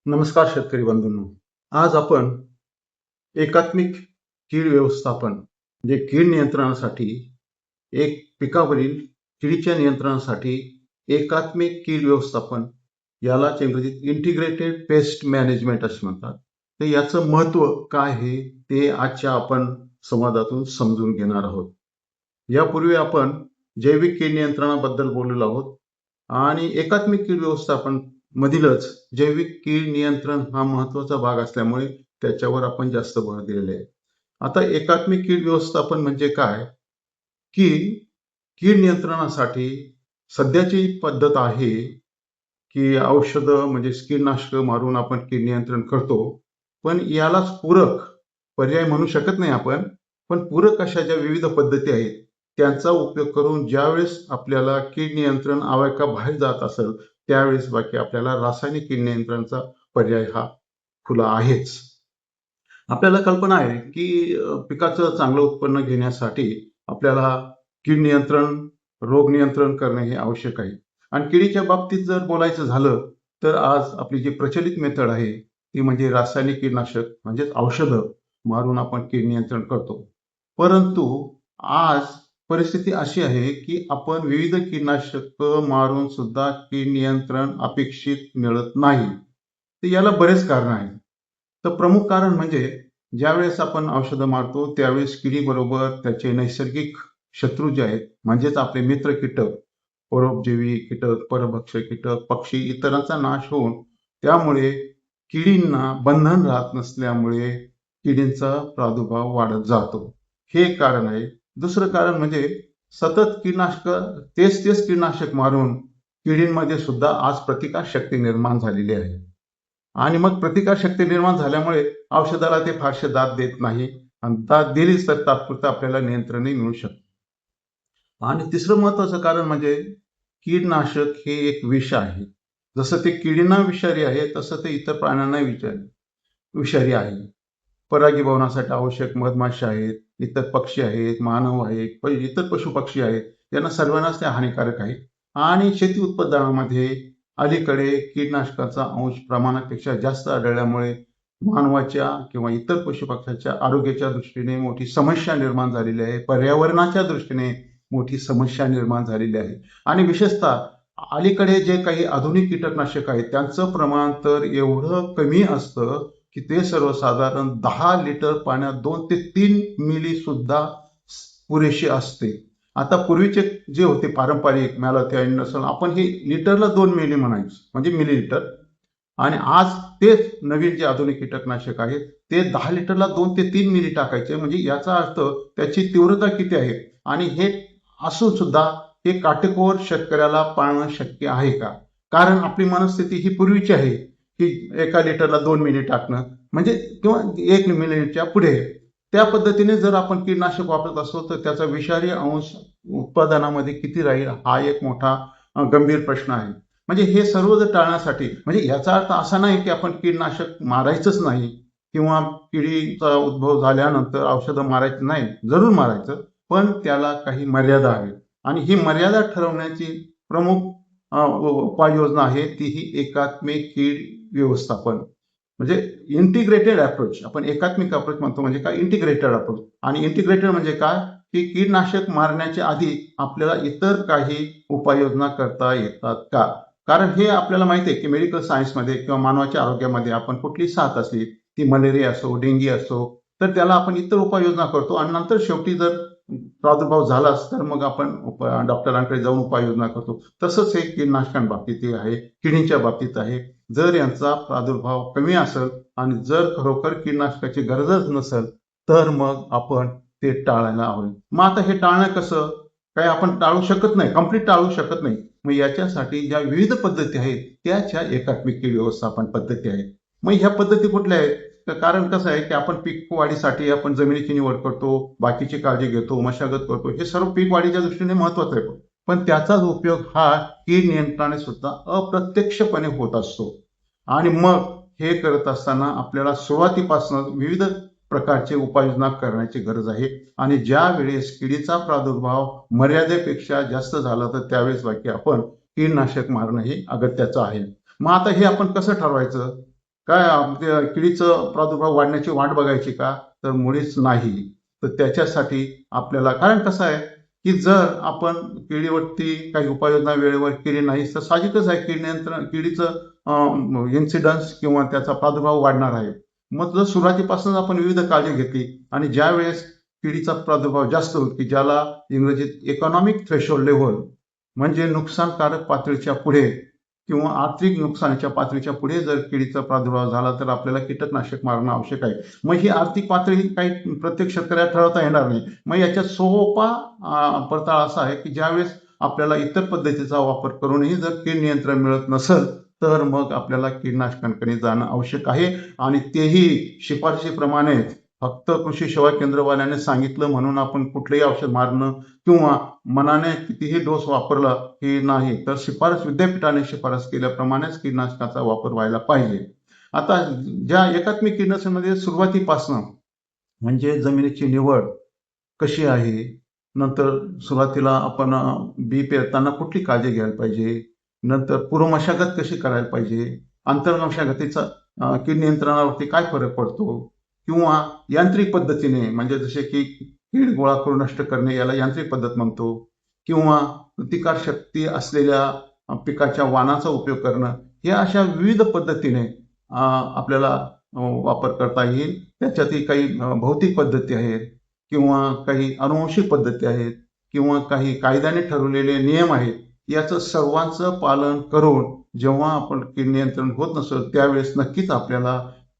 नमस्कार शेतकरी बंधूंनो. आज आपण एकात्मिक कीड व्यवस्थापन म्हणजे कीड नियंत्रणासाठी पिकावरील किडीच्या नियंत्रणासाठी एकात्मिक कीड व्यवस्थापन यालाच इंग्रजीत इंटिग्रेटेड पेस्ट मॅनेजमेंट असे म्हणतात. तर याचं महत्व काय आहे ते आजच्या आपण संवादातून समजून घेणार आहोत. यापूर्वी आपण जैविक कीड नियंत्रणाबद्दल बोललो आहोत आणि एकात्मिक कीड व्यवस्थापन मधीलच जैविक कीड नियंत्रण हा महत्वाचा भाग असल्यामुळे त्याच्यावर आपण जास्त भर दिलेला आहे. आता एकात्मिक कीड व्यवस्थापन म्हणजे काय की कीड नियंत्रणासाठी सध्याची पद्धत आहे की औषधं म्हणजे कीटकनाशक मारून आपण कीड नियंत्रण करतो, पण यालाच पूरक पर्याय म्हणू शकत नाही आपण. पण पूरक अशा ज्या विविध पद्धती आहेत त्यांचा उपयोग करून ज्यावेळेस आपल्याला कीड नियंत्रण आवाक्याबाहेर जात असेल त्यावेळेस बाकी आपल्याला रासायनिक कीड नियंत्रणाचा पर्याय हा खुला आहेच. आपल्याला कल्पना आहे की पिकाचं चांगलं उत्पन्न घेण्यासाठी आपल्याला कीड नियंत्रण, रोग नियंत्रण करणे हे आवश्यक आहे. आणि किडीच्या बाबतीत जर बोलायचं झालं तर आज आपली जी प्रचलित मेथड आहे ती म्हणजे रासायनिक कीटकनाशक म्हणजेच औषधं मारून आपण कीड नियंत्रण करतो. परंतु आज परिस्थिती अशी आहे की आपण विविध कीटकनाशक मारून सुद्धा कीड नियंत्रण अपेक्षित मिळत नाही. तर याला बरेच कारण आहेत. तर प्रमुख कारण म्हणजे ज्यावेळेस आपण औषधं मारतो त्यावेळेस किडीबरोबर त्याचे नैसर्गिक शत्रू जे आहेत म्हणजेच आपले मित्र कीटक, परोपजीवी कीटक, परभक्षक कीटक, पक्षी इतरांचा नाश होऊन त्यामुळे किडींना बंधन राहत नसल्यामुळे किडींचा प्रादुर्भाव वाढत जातो. हे एक कारण आहे. दुसरं कारण म्हणजे सतत तेच कीटकनाशक मारून किडींमध्ये सुद्धा आज प्रतिकारशक्ती निर्माण झालेली आहे. आणि मग प्रतिकारशक्ती निर्माण झाल्यामुळे औषधाला ते फारसे दाद देत नाही आणि दाद दिलीच तर तात्पुरतं आपल्याला नियंत्रणही मिळू शकतं. आणि तिसरं महत्वाचं कारण म्हणजे कीडनाशक हे एक विष आहे. जसं ते किडींना विषारी आहे तसं ते इतर प्राण्यांना विषारी आहे. परागीभवनासाठी आवश्यक मधमाशा आहेत, इतर पक्षी आहेत, मानव आहेत, इतर पशुपक्षी आहेत, त्यांना सर्वांनाच ते हानिकारक आहे. आणि शेती उत्पादनामध्ये अलीकडे कीटकनाशकाचा अंश प्रमाणापेक्षा जास्त आढळल्यामुळे मानवाच्या किंवा इतर पशुपक्ष्यांच्या आरोग्याच्या दृष्टीने मोठी समस्या निर्माण झालेली आहे. पर्यावरणाच्या दृष्टीने मोठी समस्या निर्माण झालेली आहे. आणि विशेषतः अलीकडे जे काही आधुनिक कीटकनाशक आहेत त्यांचं प्रमाण तर एवढं कमी असतं की ते सर्वसाधारण 10 लिटर पाण्यात 2 ते 3 मिली सुद्धा पुरेसे असते. आता पूर्वीचे जे होते पारंपरिक मॅलाथिओन नसल आपण हे लिटरला 2 मिली म्हणायचं म्हणजे मिलीलिटर. आणि आज तेच नवीन जे आधुनिक कीटकनाशक आहेत ते 10 लिटरला 2 ते 3 मिली टाकायचे. म्हणजे याचा अर्थ त्याची तीव्रता किती आहे आणि हे असून सुद्धा हे काटेकोर शेतकऱ्याला पाळणं शक्य आहे का? कारण आपली मनस्थिती ही पूर्वीची आहे की 1 लिटरला 2 मिली टाकणं म्हणजे किंवा 1 मिलीच्या पुढे. त्या पद्धतीने जर आपण कीटकनाशक वापरत असतो तर त्याचा विषारी अंश उत्पादनामध्ये किती राहील हा एक मोठा गंभीर प्रश्न आहे. म्हणजे हे सर्व जर टाळण्यासाठी म्हणजे याचा अर्थ असा नाही की आपण कीटकनाशक मारायचंच नाही किंवा किडीचा उद्भव झाल्यानंतर औषधं मारायचं नाही, जरूर मारायचं, पण त्याला काही मर्यादा आहे. आणि ही मर्यादा ठरवण्याची प्रमुख उपाययोजना आहे ती ही एकात्मिक कीड व्यवस्थापन म्हणजे इंटिग्रेटेड अप्रोच. आपण एकात्मिक अप्रोच म्हणतो म्हणजे काय इंटिग्रेटेड अप्रोच. आणि इंटिग्रेटेड म्हणजे काय की कीटकनाशक मारण्याच्या आधी आपल्याला इतर काही उपाययोजना करता येतात का? कारण हे आपल्याला माहिती आहे की मेडिकल सायन्समध्ये किंवा मानवाच्या आरोग्यामध्ये आपण कुठली साथ असली ती मलेरिया असो, डेंगी असो, तर त्याला आपण इतर उपाययोजना करतो आणि नंतर शेवटी जर प्रादुर्भाव झालाच तर मग आपण डॉक्टरांकडे जाऊन उपाययोजना करतो. तसंच हे कीटकनाशकांबाबतीत आहे, किडींच्या बाबतीत आहे. जर यांचा प्रादुर्भाव कमी असेल आणि जर खरोखर कीटकनाशकाची गरजच नसेल तर मग आपण ते टाळायला हवे. मग आता हे टाळणं कसं? काही आपण टाळू शकत नाही, कम्प्लीट टाळू शकत नाही. मग याच्यासाठी ज्या विविध पद्धती आहेत त्याच्या एकात्मिक कीड व्यवस्थापन पद्धती आहेत. मग ह्या पद्धती कुठल्या आहेत? तर कारण कसं आहे की आपण पीक वाढीसाठी आपण जमिनीची निवड करतो, बाकीची काळजी घेतो, मशागत करतो, हे सर्व पीक वाढीच्या दृष्टीने महत्वाचं आहे. पण त्याचाच उपयोग हा कीड नियंत्रणाने सुद्धा अप्रत्यक्षपणे होत असतो. आणि मग हे करत असताना आपल्याला सुरुवातीपासून विविध प्रकारचे उपाययोजना करण्याची गरज आहे. आणि ज्या वेळेस किडीचा प्रादुर्भाव मर्यादेपेक्षा जास्त झाला तर त्यावेळेस बाकी आपण कीटकनाशक मारणं हे अगत्याचं आहे. मग आता हे आपण कसं ठरवायचं? काय आपल्या किडीचं प्रादुर्भाव वाढण्याची वाट बघायची का? तर मुळीच नाही. तर त्याच्यासाठी आपल्याला, कारण कसं आहे की जर आपण किडीवरती काही उपाययोजना वेळेवर केली नाही तर साहजिकच आहे किडीचं इन्सिडन्स किंवा त्याचा प्रादुर्भाव वाढणार आहे. मग जर सुरुवातीपासून आपण विविध काळजी घेतली आणि ज्या वेळेस किडीचा प्रादुर्भाव जास्त होईल, की ज्याला इंग्रजीत इकॉनॉमिक थ्रेशोल्ड लेव्हल म्हणजे नुकसानकारक पातळीच्या पुढे किंवा आर्थिक नुकसानीच्या पातळीच्या पुढे जर किडीचा प्रादुर्भाव झाला तर आपल्याला कीटकनाशक मारणं आवश्यक आहे. मग ही आर्थिक पातळी काही प्रत्येक शेतकऱ्याला ठरवता येणार नाही. मग याच्यात सोपा परताळा असा आहे की ज्यावेळेस आपल्याला इतर पद्धतीचा वापर करूनही जर कीड नियंत्रण मिळत नसेल तर मग आपल्याला कीटकनाशकांकडे जाणं आवश्यक आहे, आणि तेही शिफारशीप्रमाणे. फक्त कृषी सेवा केंद्रवाल्याने सांगितलं म्हणून आपण कुठलंही औषध मारणं किंवा मनाने कितीही डोस वापरला की नाही, तर विद्यापीठाने शिफारस केल्याप्रमाणेच कीटकनाशकाचा वापर व्हायला पाहिजे. आता ज्या एकात्मिक कीटकनाशकांमध्ये सुरुवातीपासून म्हणजे जमिनीची निवड कशी आहे, नंतर सुरुवातीला आपण बी पेरताना कुठली काळजी घ्यायला पाहिजे, नंतर पूर्व मशागत कशी करायला पाहिजे, आंतर मशागतीचा कीड नियंत्रणावरती काय फरक पडतो, किंवा यांत्रिक पद्धतीने म्हणजे जसे की कीड गोळा करून नष्ट करणे याला यांत्रिक पद्धत म्हणतो, किंवा प्रतिकार शक्ती असलेल्या पिकाच्या वाणाचा उपयोग करणं, या अशा विविध पद्धतीने आपल्याला वापर करता येईल. त्याच्यातही काही भौतिक पद्धती आहेत किंवा काही अनुवंशिक पद्धती आहेत किंवा काही कायद्याने ठरवलेले नियम आहेत. याचं सर्वांचं पालन करून जेव्हा आपण कीड नियंत्रण होत नसेल त्यावेळेस नक्कीच आपल्याला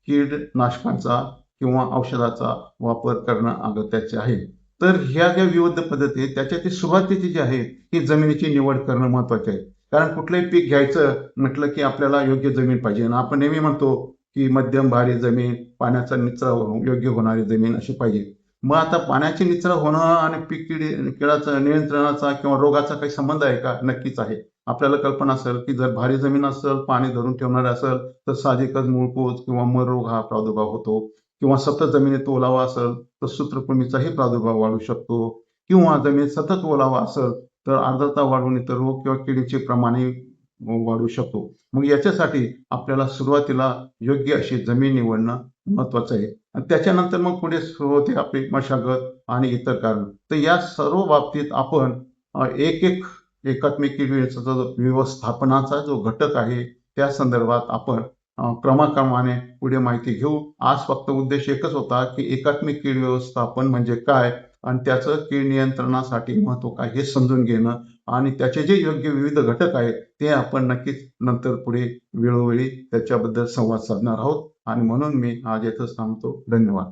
कीडनाशकांचा किंवा औषधाचा वापर करणं अगत्याचे आहे. तर ह्या ज्या विविध पद्धती आहेत त्याच्यातील सुरुवातीची जी आहे ही जमिनीची निवड करणं महत्वाचे आहे. कारण कुठलंही पीक घ्यायचं म्हटलं की आपल्याला योग्य जमीन पाहिजे. आणि आपण नेहमी म्हणतो की मध्यम भारी जमीन, पाण्याचा निचरा योग्य होणारी जमीन अशी पाहिजे. मग आता पाण्याची निचरा होणं आणि पीक किडाचं नियंत्रणाचा किंवा रोगाचा काही संबंध आहे का? नक्कीच आहे. आपल्याला कल्पना असेल की जर भारी जमीन असेल, पाणी धरून ठेवणार असेल तर साहजिकच मूळपोत किंवा मर रोग हा प्रादुर्भाव होतो, किंवा सतत जमिनीत ओलावा असेल तर सूत्रकृमीचाही प्रादुर्भाव वाढू शकतो, किंवा जमिनीत सतत ओलावा असेल तर आर्द्रता वाढून इतर रोग किंवा किडीचे प्रमाणही वाढू शकतो. मग याच्यासाठी आपल्याला सुरुवातीला योग्य अशी जमीन निवडणं महत्वाचं आहे. आणि त्याच्यानंतर मग पुढे सुरू होते आपली मशागत आणि इतर कारण. तर या सर्व बाबतीत आपण एक एक एकात्मिक कीड व्यवस्थापनाचा जो घटक आहे त्या संदर्भात आपण क्रमाक्रमाने पुढे माहिती घेऊ. आज फक्त उद्देश एकच होता की एकात्मिक कीड व्यवस्थापन म्हणजे काय आणि त्याचं कीड नियंत्रणासाठी महत्व काय हे समजून घेणं, आणि त्याचे जे योग्य विविध घटक आहेत ते आपण नक्कीच नंतर पुढे वेळोवेळी त्याच्याबद्दल संवाद साधणार आहोत. आणि म्हणून मी आज येथेच थांबतो. धन्यवाद.